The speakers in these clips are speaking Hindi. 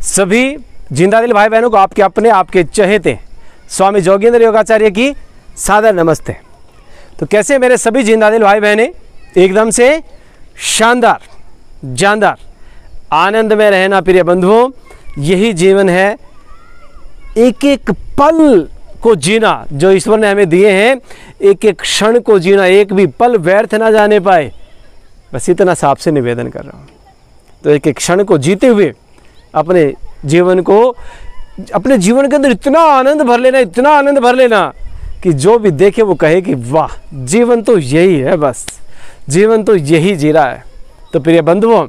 सभी जिंदा दिल भाई बहनों को आपके अपने आपके चहेते स्वामी जोगेंद्र योगाचार्य की सादर नमस्ते। तो कैसे मेरे सभी जिंदा दिल भाई बहनें, एकदम से शानदार जानदार आनंद में रहना प्रिय बंधुओं, यही जीवन है। एक एक पल को जीना जो ईश्वर ने हमें दिए हैं, एक एक क्षण को जीना, एक भी पल व्यर्थ ना जाने पाए, बस इतना सा आपसे निवेदन कर रहा हूँ। तो एक एक क्षण को जीते हुए अपने जीवन के अंदर इतना आनंद भर लेना, इतना आनंद भर लेना कि जो भी देखे वो कहे कि वाह, जीवन तो यही है, बस जीवन तो यही जी रहा है। तो प्रिय बंधुओं,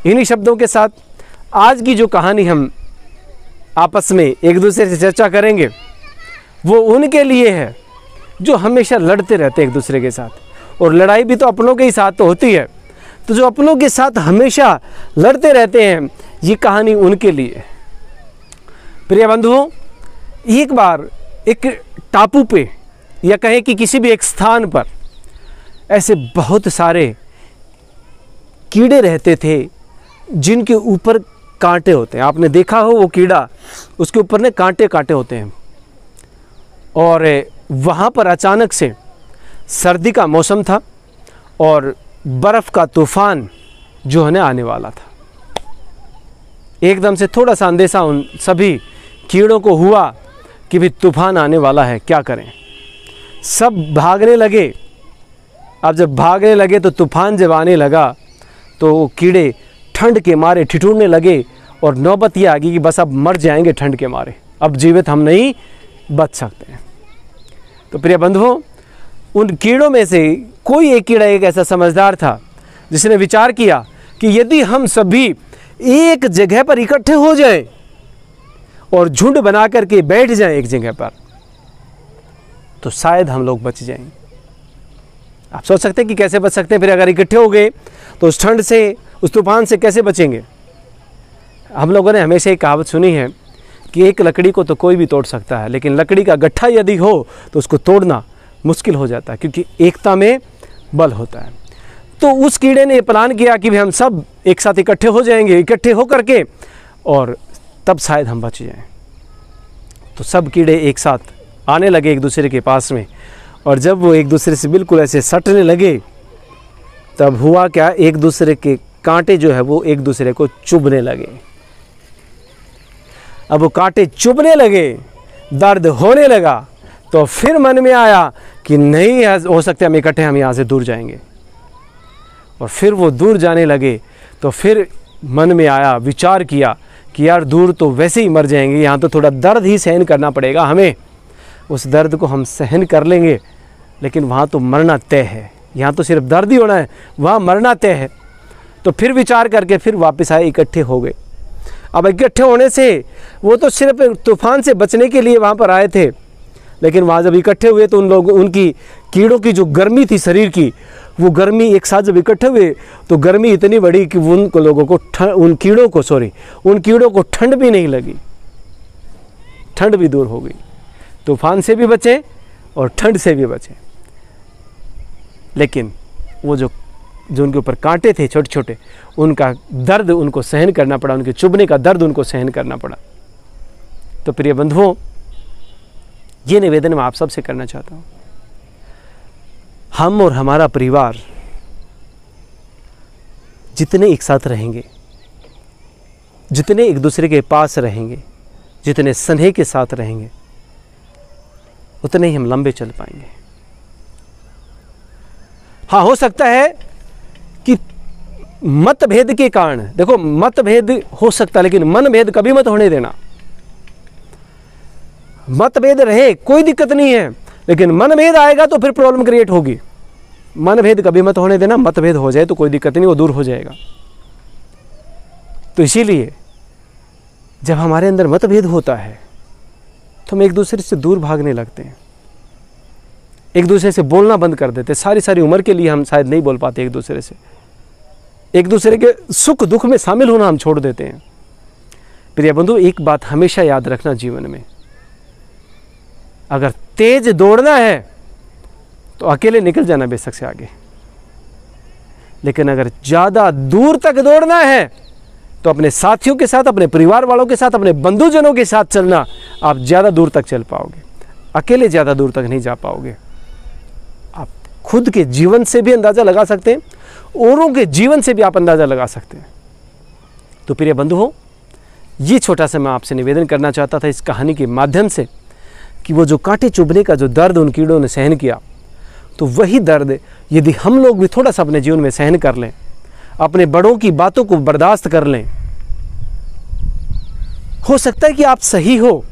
इन्हीं शब्दों के साथ आज की जो कहानी हम आपस में एक दूसरे से चर्चा करेंगे वो उनके लिए है जो हमेशा लड़ते रहते हैं एक दूसरे के साथ, और लड़ाई भी तो अपनों के ही साथ तो होती है। तो जो अपनों के साथ हमेशा लड़ते रहते हैं, ये कहानी उनके लिए है। प्रिय बंधुओं, एक बार एक टापू पे या कहें कि किसी भी एक स्थान पर ऐसे बहुत सारे कीड़े रहते थे जिनके ऊपर कांटे होते हैं। आपने देखा हो वो कीड़ा, उसके ऊपर ने कांटे कांटे होते हैं। और वहाँ पर अचानक से सर्दी का मौसम था और बर्फ़ का तूफ़ान जो है आने वाला था। एकदम से थोड़ा सा अंदेशा उन सभी कीड़ों को हुआ कि भी तूफ़ान आने वाला है, क्या करें। सब भागने लगे। अब जब भागने लगे तो तूफ़ान जब आने लगा तो वो कीड़े ठंड के मारे ठिठुरने लगे और नौबत ये आ गई कि बस अब मर जाएंगे ठंड के मारे, अब जीवित हम नहीं बच सकते हैं। तो प्रिय बंधुओं, उन कीड़ों में से कोई एक कीड़ा एक ऐसा समझदार था जिसने विचार किया कि यदि हम सभी एक जगह पर इकट्ठे हो जाएं और झुंड बना करके बैठ जाएं एक जगह पर, तो शायद हम लोग बच जाएंगे। आप सोच सकते हैं कि कैसे बच सकते हैं। फिर अगर इकट्ठे हो गए तो उस ठंड से, उस तूफान से कैसे बचेंगे। हम लोगों ने हमेशा एक कहावत सुनी है कि एक लकड़ी को तो कोई भी तोड़ सकता है, लेकिन लकड़ी का गट्ठा यदि हो तो उसको तोड़ना मुश्किल हो जाता है, क्योंकि एकता में बल होता है। तो उस कीड़े ने प्लान किया कि हम सब एक साथ इकट्ठे हो जाएंगे, इकट्ठे हो करके और तब शायद हम बच जाएं। तो सब कीड़े एक साथ आने लगे एक दूसरे के पास में, और जब वो एक दूसरे से बिल्कुल ऐसे सटने लगे तब हुआ क्या, एक दूसरे के कांटे जो है वो एक दूसरे को चुभने लगे। अब वो कांटे चुभने लगे, दर्द होने लगा, तो फिर मन में आया कि नहीं हो सकते हम इकट्ठे, हम यहाँ से दूर जाएंगे। और फिर वो दूर जाने लगे तो फिर मन में आया, विचार किया कि यार दूर तो वैसे ही मर जाएंगे, यहाँ तो थोड़ा दर्द ही सहन करना पड़ेगा हमें। उस दर्द को हम सहन कर लेंगे, लेकिन वहाँ तो मरना तय है। यहाँ तो सिर्फ दर्द ही होना है, वहाँ मरना तय है। तो फिर विचार करके फिर वापस आए, इकट्ठे हो गए। अब इकट्ठे होने से वो तो सिर्फ तूफान से बचने के लिए वहाँ पर आए थे, लेकिन वहाँ जब इकट्ठे हुए तो उनकी कीड़ों की जो गर्मी थी शरीर की, वो गर्मी एक साथ जब इकट्ठे हुए तो गर्मी इतनी बड़ी कि उन लोगों को उन कीड़ों को ठंड भी नहीं लगी, ठंड भी दूर हो गई। तूफान से भी बचे और ठंड से भी बचे। लेकिन वो जो उनके ऊपर कांटे थे छोटे छोटे, उनका दर्द उनको सहन करना पड़ा, उनके चुभने का दर्द उनको सहन करना पड़ा। तो प्रिय बंधुओं, ये निवेदन मैं आप सबसे करना चाहता हूँ। हम और हमारा परिवार जितने एक साथ रहेंगे, जितने एक दूसरे के पास रहेंगे, जितने स्नेह के साथ रहेंगे, उतने ही हम लंबे चल पाएंगे। हाँ, हो सकता है कि मतभेद के कारण, देखो मतभेद हो सकता है, लेकिन मनभेद कभी मत होने देना। मतभेद रहे कोई दिक्कत नहीं है, लेकिन मनभेद आएगा तो फिर प्रॉब्लम क्रिएट होगी। मनभेद कभी मत होने देना। मतभेद हो जाए तो कोई दिक्कत नहीं, वो दूर हो जाएगा। तो इसीलिए जब हमारे अंदर मतभेद होता है तो हम एक दूसरे से दूर भागने लगते हैं, एक दूसरे से बोलना बंद कर देते हैं। सारी उम्र के लिए हम शायद नहीं बोल पाते एक दूसरे से, एक दूसरे के सुख दुख में शामिल होना हम छोड़ देते हैं। प्रिय बंधु, एक बात हमेशा याद रखना जीवन में, अगर तेज दौड़ना है तो अकेले निकल जाना बेशक से आगे, लेकिन अगर ज़्यादा दूर तक दौड़ना है तो अपने साथियों के साथ, अपने परिवार वालों के साथ, अपने बंधुजनों के साथ चलना, आप ज़्यादा दूर तक चल पाओगे। अकेले ज़्यादा दूर तक नहीं जा पाओगे। आप खुद के जीवन से भी अंदाज़ा लगा सकते हैं, औरों के जीवन से भी आप अंदाज़ा लगा सकते हैं। तो प्रिय बंधु हो, ये छोटा सा मैं आपसे निवेदन करना चाहता था इस कहानी के माध्यम से कि वो जो कांटे चुभने का जो दर्द उन कीड़ों ने सहन किया, तो वही दर्द यदि हम लोग भी थोड़ा सा अपने जीवन में सहन कर लें, अपने बड़ों की बातों को बर्दाश्त कर लें, हो सकता है कि आप सही हो,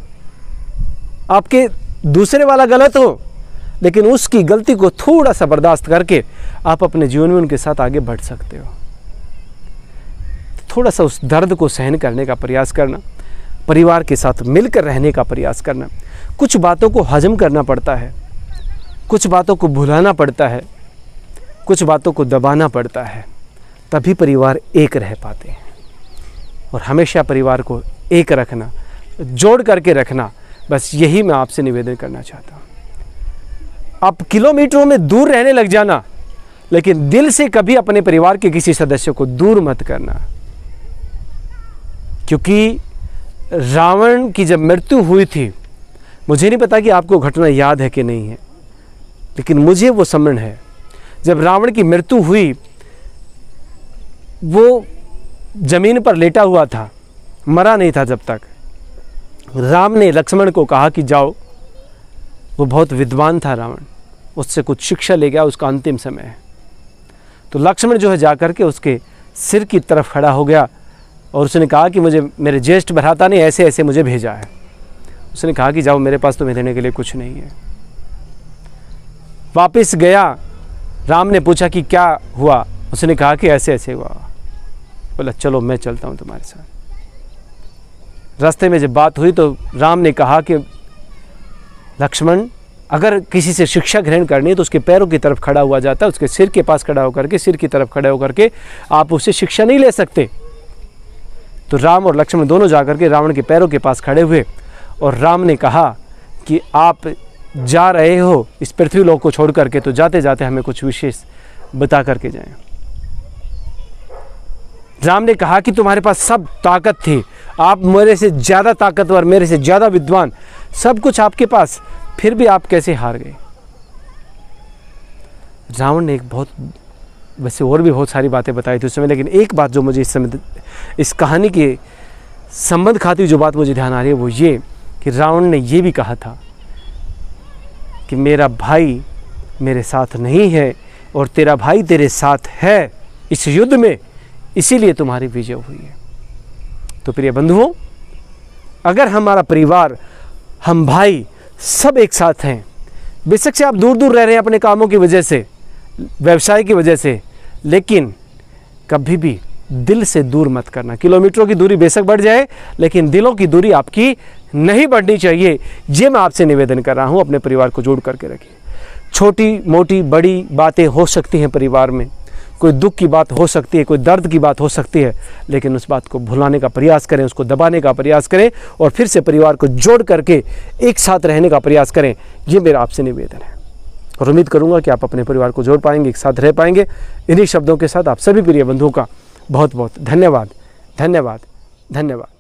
आपके दूसरे वाला गलत हो, लेकिन उसकी गलती को थोड़ा सा बर्दाश्त करके आप अपने जीवन में उनके साथ आगे बढ़ सकते हो। थोड़ा सा उस दर्द को सहन करने का प्रयास करना, परिवार के साथ मिलकर रहने का प्रयास करना। कुछ बातों को हजम करना पड़ता है, कुछ बातों को भुलाना पड़ता है, कुछ बातों को दबाना पड़ता है, तभी परिवार एक रह पाते हैं। और हमेशा परिवार को एक रखना, जोड़ करके रखना, बस यही मैं आपसे निवेदन करना चाहता हूँ। आप किलोमीटरों में दूर रहने लग जाना, लेकिन दिल से कभी अपने परिवार के किसी सदस्य को दूर मत करना। क्योंकि रावण की जब मृत्यु हुई थी, मुझे नहीं पता कि आपको घटना याद है कि नहीं है, लेकिन मुझे वो स्मरण है। जब रावण की मृत्यु हुई, वो जमीन पर लेटा हुआ था, मरा नहीं था जब तक। राम ने लक्ष्मण को कहा कि जाओ, वो बहुत विद्वान था रावण, उससे कुछ शिक्षा ले गया, उसका अंतिम समय है। तो लक्ष्मण जो है जाकर के उसके सिर की तरफ खड़ा हो गया और उसने कहा कि मुझे मेरे ज्येष्ठ भ्राता ने ऐसे ऐसे मुझे भेजा है। उसने कहा कि जाओ, मेरे पास तुम्हें देने के लिए कुछ नहीं है। वापस गया, राम ने पूछा कि क्या हुआ, उसने कहा कि ऐसे ऐसे हुआ। बोला चलो मैं चलता हूँ तुम्हारे साथ। रास्ते में जब बात हुई तो राम ने कहा कि लक्ष्मण, अगर किसी से शिक्षा ग्रहण करनी है तो उसके पैरों की तरफ खड़ा हुआ जाता है, उसके सिर के पास खड़ा होकर के, सिर की तरफ खड़े होकर के आप उससे शिक्षा नहीं ले सकते। तो राम और लक्ष्मण दोनों जाकर के रावण के पैरों के पास खड़े हुए और राम ने कहा कि आप जा रहे हो इस पृथ्वी लोक को छोड़ करके, तो जाते जाते हमें कुछ विशेष बता करके जाएं। राम ने कहा कि तुम्हारे पास सब ताकत थी, आप मेरे से ज़्यादा ताकतवर, मेरे से ज़्यादा विद्वान, सब कुछ आपके पास, फिर भी आप कैसे हार गए। रावण ने एक बहुत, वैसे और भी बहुत सारी बातें बताई थी उस समय, लेकिन एक बात जो मुझे इस समय इस कहानी के संबंध खाती जो बात मुझे ध्यान आ रही है वो ये कि रावण ने ये भी कहा था कि मेरा भाई मेरे साथ नहीं है और तेरा भाई तेरे साथ है इस युद्ध में, इसीलिए तुम्हारी विजय हुई है। तो प्रिय बंधुओं, अगर हमारा परिवार, हम भाई सब एक साथ हैं, बेशक से आप दूर दूर रह रहे हैं अपने कामों की वजह से, व्यवसाय की वजह से, लेकिन कभी भी दिल से दूर मत करना। किलोमीटरों की दूरी बेशक बढ़ जाए, लेकिन दिलों की दूरी आपकी नहीं बढ़नी चाहिए। ये मैं आपसे निवेदन कर रहा हूँ, अपने परिवार को जोड़ करके रखिए। छोटी मोटी बड़ी बातें हो सकती हैं परिवार में, कोई दुख की बात हो सकती है, कोई दर्द की बात हो सकती है, लेकिन उस बात को भुलाने का प्रयास करें, उसको दबाने का प्रयास करें और फिर से परिवार को जोड़ करके एक साथ रहने का प्रयास करें। ये मेरा आपसे निवेदन है और उम्मीद करूंगा कि आप अपने परिवार को जोड़ पाएंगे, एक साथ रह पाएंगे। इन्हीं शब्दों के साथ आप सभी प्रिय बंधुओं का बहुत बहुत धन्यवाद, धन्यवाद, धन्यवाद।